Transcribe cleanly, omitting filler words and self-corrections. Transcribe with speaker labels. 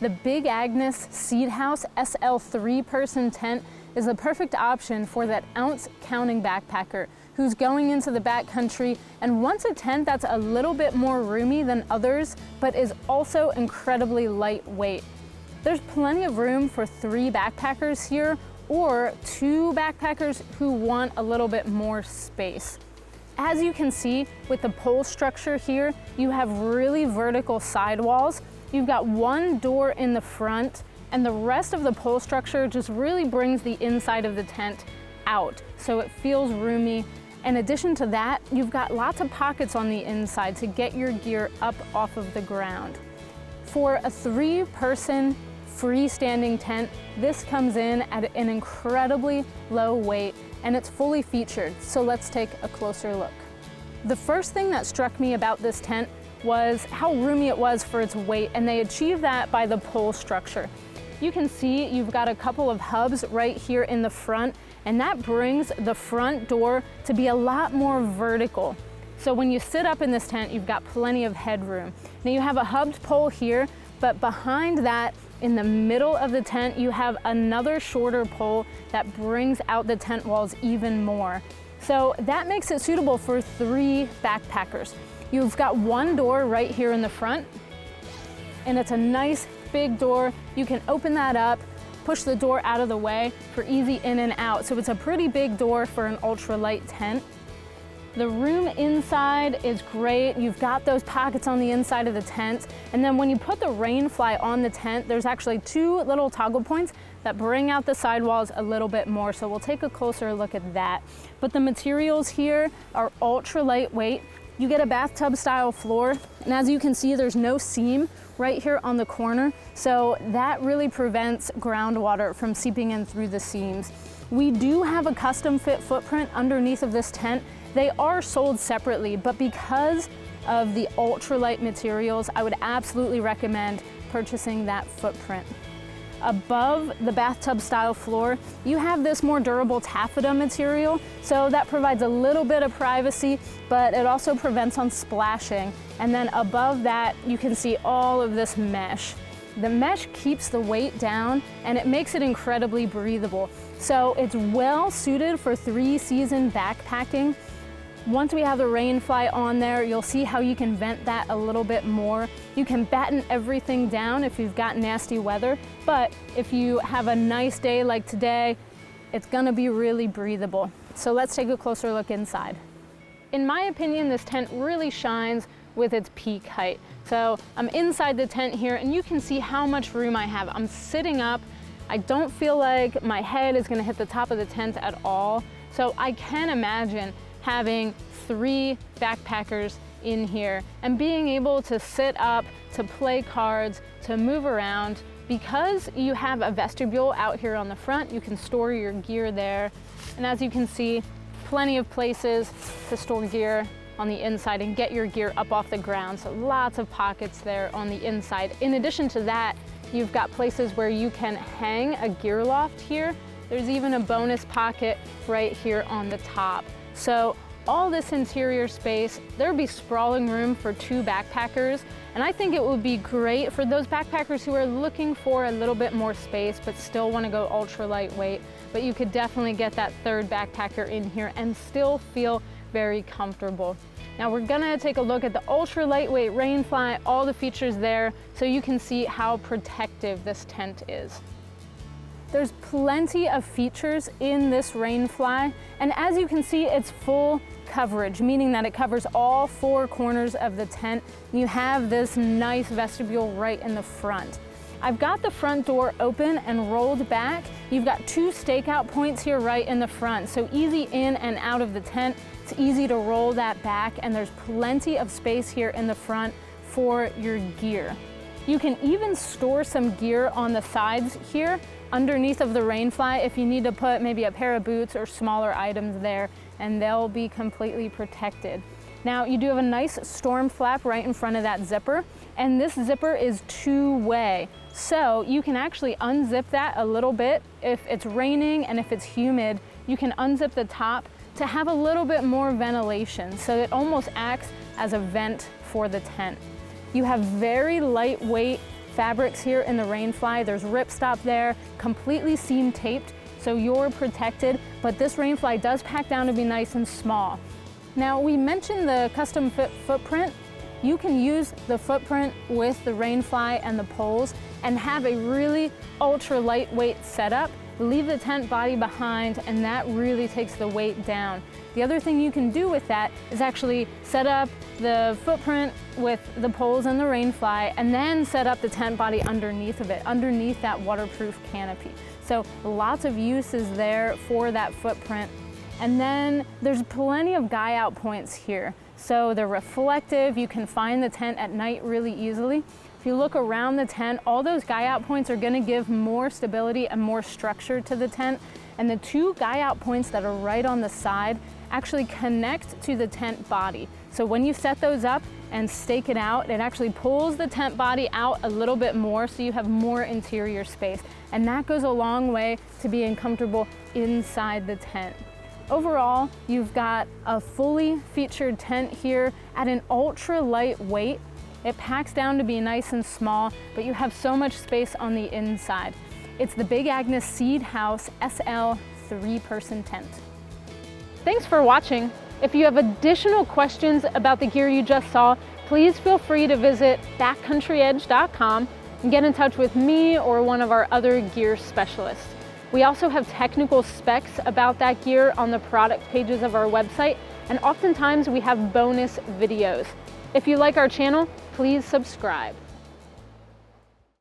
Speaker 1: the Big Agnes Seedhouse SL 3-person tent is the perfect option for that ounce counting backpacker who's going into the backcountry and wants a tent that's a little bit more roomy than others, but is also incredibly lightweight. There's plenty of room for 3 backpackers here, or 2 backpackers who want a little bit more space. As you can see with the pole structure here, you have really vertical sidewalls. You've got 1 door in the front, and the rest of the pole structure just really brings the inside of the tent out, so it feels roomy. In addition to that, you've got lots of pockets on the inside to get your gear up off of the ground. For a 3-person freestanding tent, this comes in at an incredibly low weight, and it's fully featured, so let's take a closer look. The first thing that struck me about this tent was how roomy it was for its weight, and they achieved that by the pole structure. You can see you've got a couple of hubs right here in the front, and that brings the front door to be a lot more vertical. So when you sit up in this tent, you've got plenty of headroom. Now you have a hubbed pole here, but behind that, in the middle of the tent, you have another shorter pole that brings out the tent walls even more. So that makes it suitable for 3 backpackers. You've got 1 door right here in the front, and it's a nice big door. You can open that up, push the door out of the way for easy in and out. So it's a pretty big door for an ultralight tent. The room inside is great. You've got those pockets on the inside of the tent. And then when you put the Rainfly on the tent, there's actually 2 little toggle points that bring out the sidewalls a little bit more. So we'll take a closer look at that. But the materials here are ultra lightweight. You get a bathtub style floor. And as you can see, there's no seam right here on the corner. So that really prevents groundwater from seeping in through the seams. We do have a custom fit footprint underneath of this tent. They are sold separately, but because of the ultralight materials, I would absolutely recommend purchasing that footprint. Above the bathtub style floor, you have this more durable taffeta material, so that provides a little bit of privacy, but it also prevents on splashing. And then above that, you can see all of this mesh. The mesh keeps the weight down and it makes it incredibly breathable. So it's well suited for 3-season backpacking. Once we have the Rainfly on there, you'll see how you can vent that a little bit more. You can batten everything down if you've got nasty weather, but if you have a nice day like today, it's gonna be really breathable. So let's take a closer look inside. In my opinion, this tent really shines with its peak height. So I'm inside the tent here and you can see how much room I have. I'm sitting up. I don't feel like my head is gonna hit the top of the tent at all. So I can imagine having 3 backpackers in here and being able to sit up, to play cards, to move around. Because you have a vestibule out here on the front, you can store your gear there. And as you can see, plenty of places to store gear on the inside and get your gear up off the ground. So lots of pockets there on the inside. In addition to that, you've got places where you can hang a gear loft here. There's even a bonus pocket right here on the top. So all this interior space, there'd be sprawling room for 2 backpackers. And I think it would be great for those backpackers who are looking for a little bit more space, but still want to go ultra lightweight. But you could definitely get that 3rd backpacker in here and still feel very comfortable. Now we're gonna take a look at the ultra lightweight Rainfly, all the features there, so you can see how protective this tent is. There's plenty of features in this Rainfly, and as you can see, it's full coverage, meaning that it covers all 4 corners of the tent. You have this nice vestibule right in the front. I've got the front door open and rolled back. You've got 2 stakeout points here right in the front, so easy in and out of the tent. It's easy to roll that back, and there's plenty of space here in the front for your gear. You can even store some gear on the sides here underneath of the Rainfly if you need to put maybe a pair of boots or smaller items there, and they'll be completely protected. Now you do have a nice storm flap right in front of that zipper, and this zipper is 2-way. So you can actually unzip that a little bit. If it's raining and if it's humid, you can unzip the top to have a little bit more ventilation. So it almost acts as a vent for the tent. You have very lightweight fabrics here in the Rainfly. There's ripstop there, completely seam taped, so you're protected, but this Rainfly does pack down to be nice and small. Now, we mentioned the custom fit footprint. You can use the footprint with the Rainfly and the poles and have a really ultra lightweight setup. Leave the tent body behind, and that really takes the weight down. The other thing you can do with that is actually set up the footprint with the poles and the Rainfly, and then set up the tent body underneath of it, underneath that waterproof canopy. So lots of uses there for that footprint. And then there's plenty of guy out points here. So they're reflective, you can find the tent at night really easily. If you look around the tent, all those guy out points are gonna give more stability and more structure to the tent. And the two guy out points that are right on the side actually connect to the tent body. So when you set those up and stake it out, it actually pulls the tent body out a little bit more, so you have more interior space. And that goes a long way to being comfortable inside the tent. Overall, you've got a fully featured tent here at an ultra light weight. It packs down to be nice and small, but you have so much space on the inside. It's the Big Agnes Seedhouse SL 3-person tent. Thanks for watching. If you have additional questions about the gear you just saw, please feel free to visit backcountryedge.com and get in touch with me or one of our other gear specialists. We also have technical specs about that gear on the product pages of our website, and oftentimes we have bonus videos. If you like our channel, please subscribe.